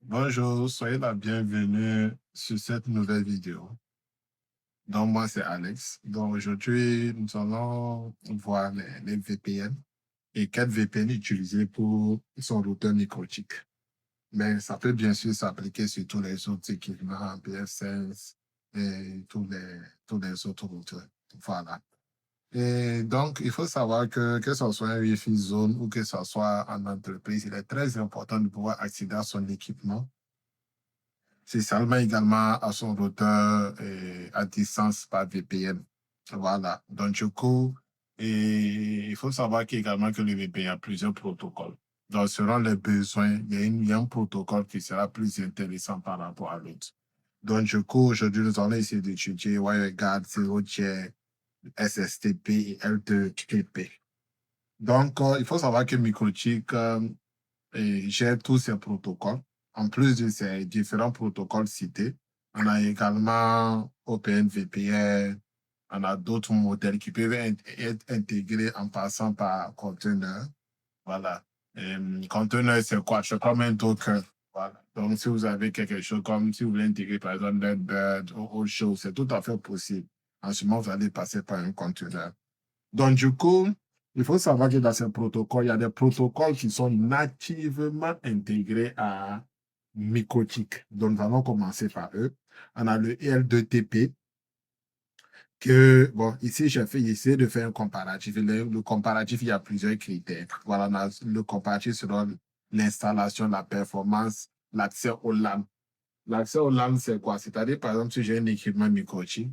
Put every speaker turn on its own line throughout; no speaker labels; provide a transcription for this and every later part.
Bonjour, soyez la bienvenue sur cette nouvelle vidéo. Donc, moi, c'est Alex. Donc, aujourd'hui, nous allons voir les VPN et quel VPN utiliser pour son routeur microchique. Mais ça peut bien sûr s'appliquer sur tous les autres équipements, PF16 et tous les autres routeurs. Voilà. Et donc, il faut savoir que ce soit un Wi-Fi zone ou que ce soit en entreprise, il est très important de pouvoir accéder à son équipement. C'est seulement également à son routeur à distance par VPN. Voilà. Donc, du coup, il faut savoir qu'également que le VPN a plusieurs protocoles. Donc, selon les besoins, il y a un protocole qui sera plus intéressant par rapport à l'autre. Donc, du coup, aujourd'hui, nous allons essayer d'étudier WireGuard, ZeroChair, SSTP et L2TP. Donc, il faut savoir que Microchip gère tous ces protocoles. En plus de ces différents protocoles cités, on a également OpenVPN, on a d'autres modèles qui peuvent être intégrés en passant par conteneur. Voilà. Conteneur, c'est quoi? C'est comme un Docker. Voilà. Donc, si vous avez quelque chose comme, si vous voulez intégrer par exemple NetBird ou autre chose, c'est tout à fait possible. En ce moment, vous allez passer par un conteneur. Donc, du coup, il faut savoir que dans ces protocoles, il y a des protocoles qui sont nativement intégrés à Microtik. Donc, nous allons commencer par eux. On a le EL2TP, que, bon, ici, j'ai essayé de faire un comparatif. Le comparatif, il y a plusieurs critères. Voilà, on a le comparatif selon l'installation, la performance, l'accès au LAN. L'accès au LAN, c'est quoi? C'est-à-dire, par exemple, si j'ai un équipement microchip,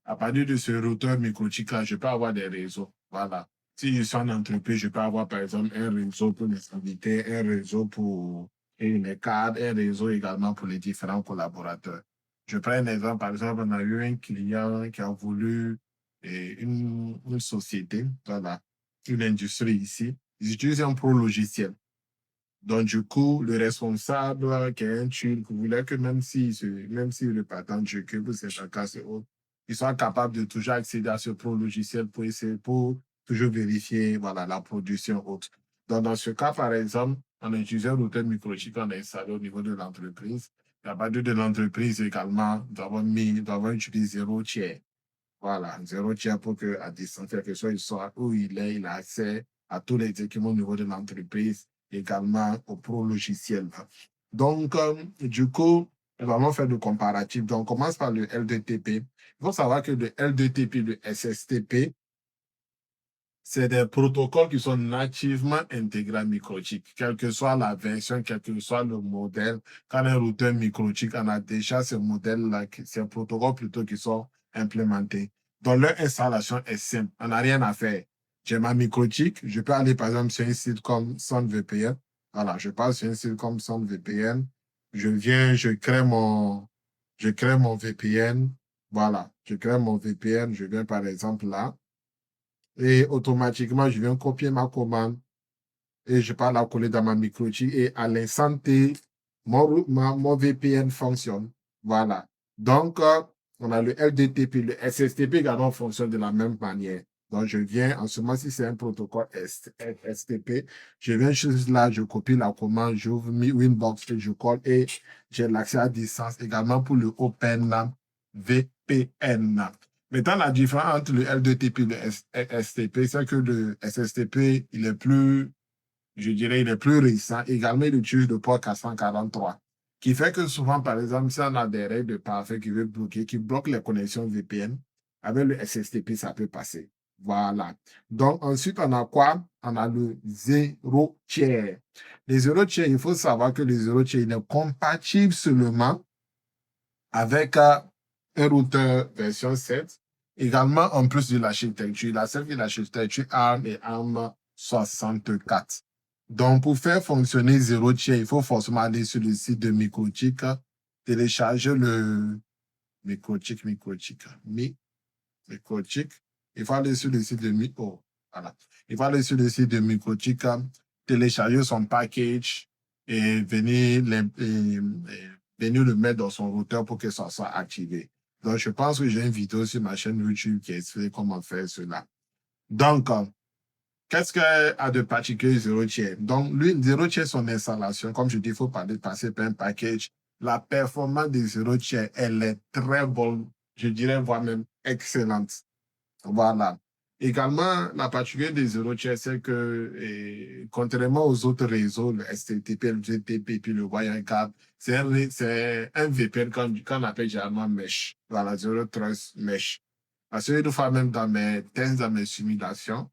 à partir de ce routeur microchip-là, je peux avoir des réseaux. Voilà. Si je suis en entreprise, je peux avoir, par exemple, un réseau pour les invités, un réseau pour les cadres, un réseau également pour les différents collaborateurs. Je prends un exemple, par exemple, on a eu un client qui a voulu une société, voilà, une industrie ici. Ils utilisent un pro logiciel. Donc, du coup, le responsable, qui est un Turc, voulait que même si le patent turc, pour ses vacances et autres, il soit capable de toujours accéder à ce pro logiciel pour toujours vérifier voilà, la production haute. Donc, dans ce cas, par exemple, on a utilisé un routeur microchip qu'on a installé au niveau de l'entreprise. Et à partir de l'entreprise également, nous avons utilisé zéro tiers. Voilà, zéro tiers pour qu'à distance, quel que soit où il a accès à tous les équipements au niveau de l'entreprise, également au pro logiciel. Donc, du coup, nous allons faire le comparatif. Donc, on commence par le L2TP. Il faut savoir que le L2TP et le SSTP, c'est des protocoles qui sont nativement intégrés à Microchip. Quelle que soit la version, quel que soit le modèle, quand un routeur Microchip, on a déjà ce modèle-là, ces protocoles plutôt qui sont implémentés. Donc, leur installation est simple. On n'a rien à faire. J'ai ma Microchip. Je peux aller, par exemple, sur un site comme SunVPN. Voilà, je passe sur un site comme SunVPN. Je viens, je crée mon VPN. Voilà, je crée mon VPN. Je viens, par exemple, là et automatiquement, je viens copier ma commande et je pars la coller dans ma microchip et à l'instant T, mon VPN fonctionne. Voilà. Donc, on a le LDTP, le SSTP également fonctionne de la même manière. Donc, je viens, en ce moment, si c'est un protocole STP, je viens juste là, je copie la commande, j'ouvre Winbox et je colle et j'ai l'accès à distance également pour le Open VPN. Maintenant, la différence entre le L2TP et le STP, c'est que le SSTP, je dirais, il est plus récent. Également, il utilise le port 443, qui fait que souvent, par exemple, si on a des règles de parfait qui bloquent les connexions VPN, avec le SSTP, ça peut passer. Voilà. Donc, ensuite, on a quoi? On a le zéro tiers. Les zéro tiers, il faut savoir que le zéro tiers, il est compatible seulement avec un routeur version 7. Également, en plus de l'architecture, la servi l'architecture ARM et ARM 64. Donc, pour faire fonctionner zéro tiers, il faut forcément aller sur le site de Microchip, télécharger le Microchip. Il faut aller sur le site de voilà. Il faut aller sur le site de Microchip, télécharger son package et venir le mettre dans son routeur pour que ça soit activé. Donc, je pense que j'ai une vidéo sur ma chaîne YouTube qui explique comment faire cela. Donc, qu'est-ce qu'il a de particulier Zero Tier? Donc, lui, Zero Tier, son installation, comme je dis, il faut passer par un package. La performance de Zero Tier, elle est très bonne, je dirais, voire même excellente. Voilà. Également, la particularité des Zero Tier, c'est que, contrairement aux autres réseaux, le STTP, le GTP, puis le WireGuard, c'est un VPN qu'on appelle généralement Mesh. Voilà, Zero Trust Mesh. Parce que une fois même dans mes tests, dans mes simulations,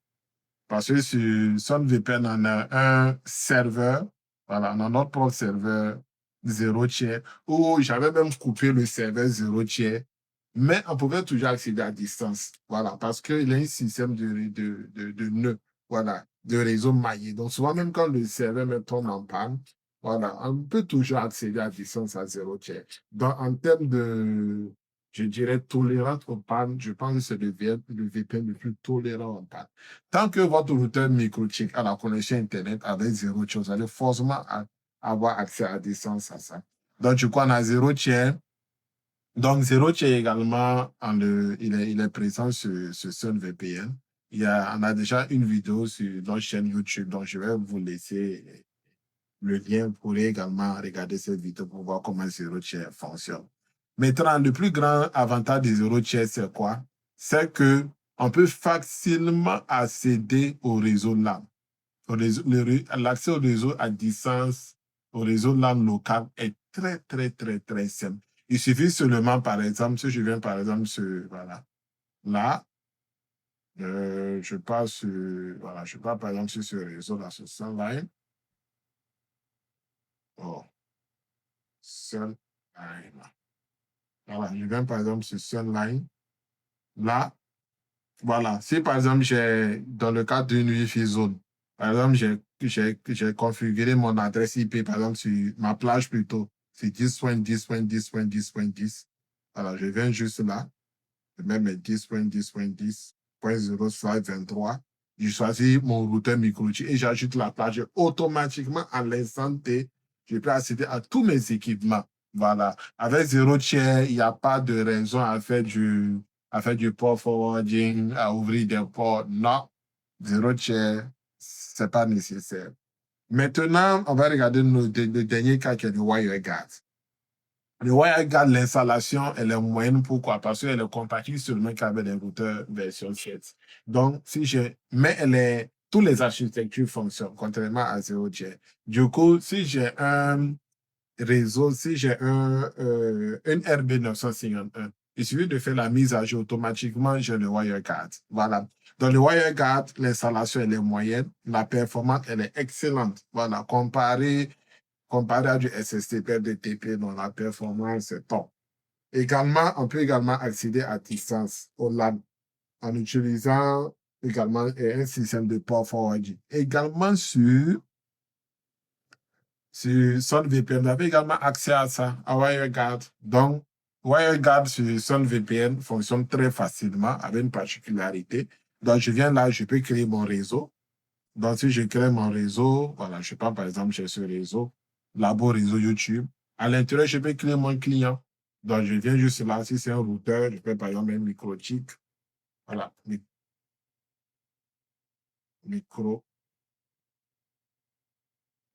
parce que sur SunVPN, on a un serveur, voilà, on a notre propre serveur zéro tiers, où j'avais même coupé le serveur zéro tiers, mais on pouvait toujours accéder à distance, voilà, parce qu'il y a un système de nœuds, voilà, de réseau maillé. Donc, souvent, même quand le serveur me tombe en panne, voilà, on peut toujours accéder à distance à zéro tiers. Donc, en termes de, je dirais, tolérance aux pannes, je pense que c'est le VPN le plus tolérant en panne. Tant que votre routeur microchip a la connexion Internet avec zéro tiers, vous allez forcément avoir accès à distance à ça. Donc, du coup, on a zéro tiers. Donc, zéro tiers également, il est présent sur Sun VPN. On a déjà une vidéo sur notre chaîne YouTube, donc je vais vous laisser le lien. Vous pourrez également regarder cette vidéo pour voir comment zéro tiers fonctionne. Maintenant, le plus grand avantage des zéro tiers, c'est quoi? C'est que on peut facilement accéder au réseau LAN. L'accès au réseau à distance, au réseau LAN local est très, très, très, très simple. Il suffit seulement, par exemple, si je viens, par exemple, voilà, là, je passe, voilà, je pars, par exemple, sur ce réseau-là, sur Sunline. Oh, Sunline. Voilà, je viens, par exemple, sur Sunline. Là, voilà, si par exemple, dans le cadre d'une Wi-Fi zone, par exemple, j'ai configuré mon adresse IP, par exemple, sur ma plage plutôt, c'est 10.10.10.10.10. Voilà, je viens juste là, je mets mes 10.10.10.0/23. Je choisis mon routeur microchip et j'ajoute la plage. Automatiquement, à l'instant T, je peux accéder à tous mes équipements. Voilà. Avec zéro tiers, il n'y a pas de raison à faire du port forwarding, à ouvrir des ports. Non, zéro tiers, ce n'est pas nécessaire. Maintenant, on va regarder le dernier cas qui est le WireGuard. Le WireGuard, l'installation, elle est moyenne. Pourquoi? Parce qu'elle est compatible seulement qu'avec les routeurs version 7. Donc, toutes les architectures fonctionnent, contrairement à zéro tiers. Du coup, si j'ai un réseau, si j'ai une RB951, il suffit de faire la mise à jour automatiquement, j'ai le WireGuard. Voilà. Dans le WireGuard, l'installation, elle est moyenne. La performance, elle est excellente. Voilà. Comparé à du SSTP, DTP, dont la performance est top. Également, on peut également accéder à distance au LAN en utilisant également un système de port forwarding. Également sur SunVPN, vous avez également accès à ça, à WireGuard. Donc, WireGuard sur SunVPN fonctionne très facilement avec une particularité. Donc, je viens là, je peux créer mon réseau. Donc, si je crée mon réseau, voilà, je prends par exemple chez ce réseau, Labo réseau YouTube. À l'intérieur, je peux créer mon client. Donc, je viens juste là, si c'est un routeur, je peux par exemple un microchip. Voilà, micro,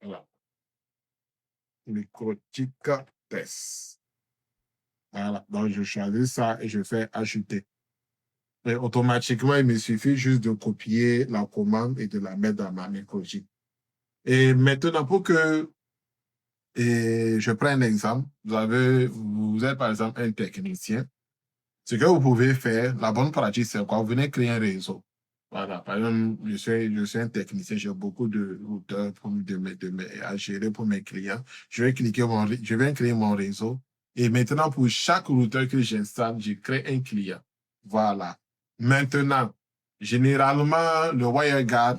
voilà, microchip test. Voilà, donc je choisis ça et je fais ajouter. Et automatiquement, il me suffit juste de copier la commande et de la mettre dans ma microchip. Et maintenant, je prends un exemple. Vous êtes par exemple un technicien. Ce que vous pouvez faire, la bonne pratique, c'est quoi? Vous venez créer un réseau. Voilà. Par exemple, je suis un technicien, j'ai beaucoup de routeurs à gérer pour mes clients. Je vais créer mon réseau. Et maintenant, pour chaque routeur que j'installe, je crée un client. Voilà. Maintenant, généralement, le WireGuard,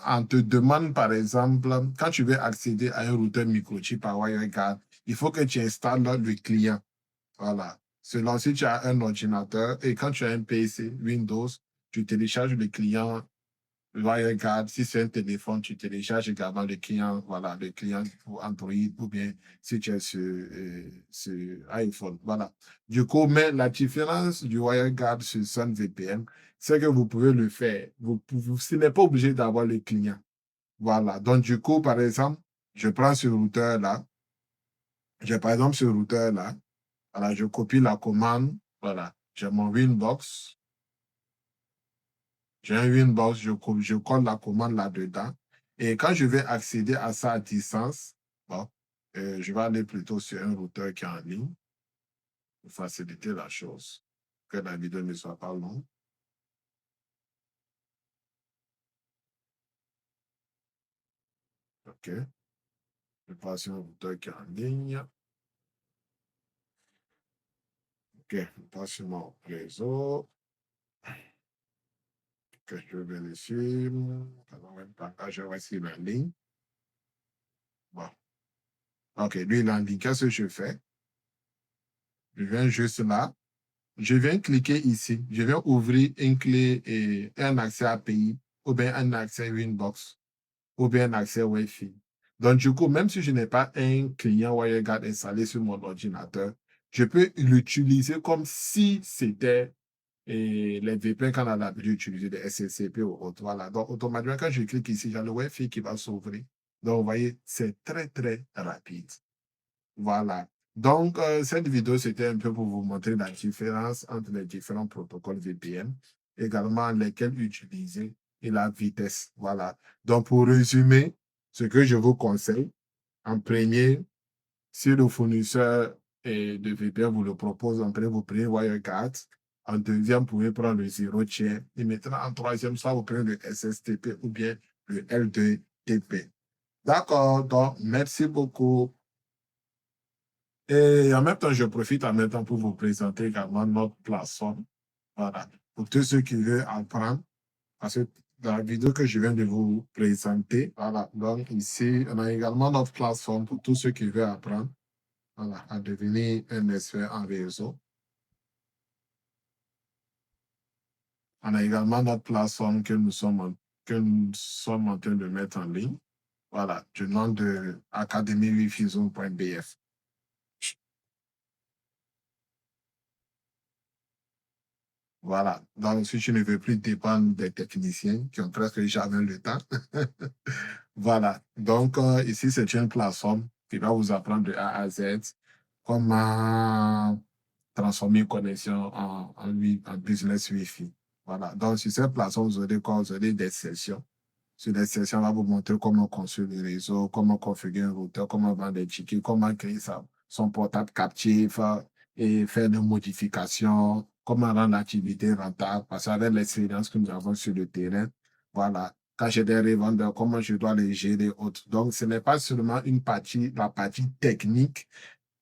on te demande, par exemple, quand tu veux accéder à un routeur microchip par WireGuard, il faut que tu installes le client. Voilà. Selon si tu as un ordinateur et quand tu as un PC Windows, tu télécharges le client WireGuard, si c'est un téléphone, tu télécharges également le client, voilà, le client pour Android ou bien si tu es sur iPhone. Voilà. Du coup, mais la différence du WireGuard sur SunVPN, c'est que vous pouvez le faire. Ce n'est pas obligé d'avoir le client. Voilà. Donc, du coup, par exemple, je prends ce routeur-là. J'ai par exemple ce routeur-là. Voilà, je copie la commande. Voilà. J'ai mon Winbox. J'ai un Winbox, je colle la commande là-dedans. Et quand je vais accéder à ça à distance, bon, je vais aller plutôt sur un routeur qui est en ligne pour faciliter la chose, que la vidéo ne soit pas longue. OK. Je passe sur un routeur qui est en ligne. OK. Je passe sur mon réseau. Que je vérifie. Là, je vais sur la ligne. Bon. OK. Lui, il est en ligne. Qu'est-ce que je fais? Je viens juste là. Je viens cliquer ici. Je viens ouvrir une clé et un accès API ou bien un accès Winbox ou bien un accès Wi-Fi. Donc, du coup, même si je n'ai pas un client WireGuard installé sur mon ordinateur, je peux l'utiliser comme si c'était les VPN qu'on a l'habitude d'utiliser, des SCCP ou autre. Voilà. Donc, automatiquement, quand je clique ici, j'ai le Wi-Fi qui va s'ouvrir. Donc, vous voyez, c'est très, très rapide. Voilà. Donc, cette vidéo, c'était un peu pour vous montrer la différence entre les différents protocoles VPN, également lesquels utiliser et la vitesse. Voilà. Donc, pour résumer, ce que je vous conseille, en premier, si le fournisseur de VPN vous le propose, en premier, vous prenez WireGuard. En deuxième, vous pouvez prendre le zéro tiers. Et maintenant, en troisième, soit vous prenez le SSTP ou bien le L2TP. D'accord. Donc, merci beaucoup. Et en même temps, je profite en même temps pour vous présenter également notre plateforme. Voilà. Pour tous ceux qui veulent apprendre, parce que dans la vidéo que je viens de vous présenter, voilà. Donc, ici, on a également notre plateforme pour tous ceux qui veulent apprendre, voilà, à devenir un expert en réseau. On a également notre plateforme que nous sommes en train de mettre en ligne. Voilà, du nom de academywithizone.bf. Voilà. Donc, si tu ne veux plus dépendre des techniciens qui ont presque jamais le temps, voilà. Donc, ici, c'est une plateforme qui va vous apprendre de A à Z comment transformer une connexion en business Wi-Fi. Voilà. Donc, sur cette plateforme, vous aurez des sessions. Sur les sessions, on va vous montrer comment construire le réseau, comment configurer un routeur, comment vendre des tickets, comment créer son portable captif et faire des modifications, comment rendre l'activité rentable. Parce qu'avec l'expérience que nous avons sur le terrain, voilà, quand j'ai des revendeurs, comment je dois les gérer, autres. Donc, ce n'est pas seulement la partie technique,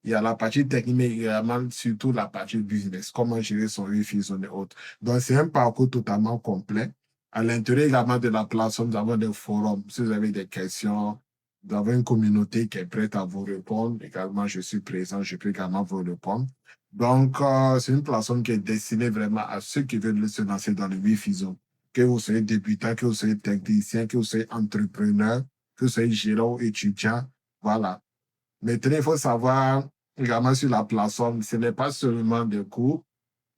il y a la partie technique, mais également surtout la partie business, comment gérer son wifi, zone et autres. Donc, c'est un parcours totalement complet. À l'intérieur également de la plateforme, nous avons des forums. Si vous avez des questions, vous avez une communauté qui est prête à vous répondre. Également, je suis présent, je peux également vous répondre. Donc, c'est une plateforme qui est destinée vraiment à ceux qui veulent se lancer dans le wifi zone. Que vous soyez débutant, que vous soyez technicien, que vous soyez entrepreneur, que vous soyez gérant ou étudiant. Voilà. Maintenant, il faut savoir également sur la plateforme, ce n'est pas seulement des cours,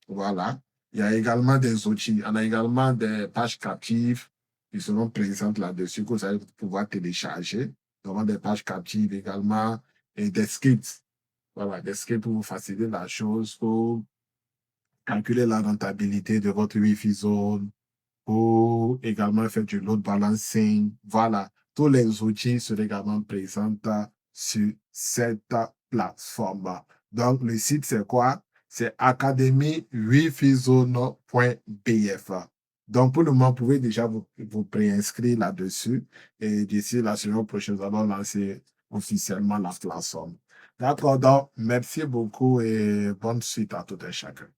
voilà. Il y a également des outils. On a également des pages captives qui seront présentes là-dessus que vous allez pouvoir télécharger. Nous avons des pages captives également et des scripts. Voilà, des scripts pour vous faciliter la chose, pour calculer la rentabilité de votre Wi-Fi zone, pour également faire du load balancing. Voilà, tous les outils sont également présents sur cette plateforme. Donc, le site, c'est quoi? C'est academywifizone.bf. Donc, pour le moment, vous pouvez déjà vous préinscrire là-dessus. Et d'ici la semaine prochaine, nous allons lancer officiellement la plateforme. D'accord, donc, merci beaucoup et bonne suite à tout et chacun.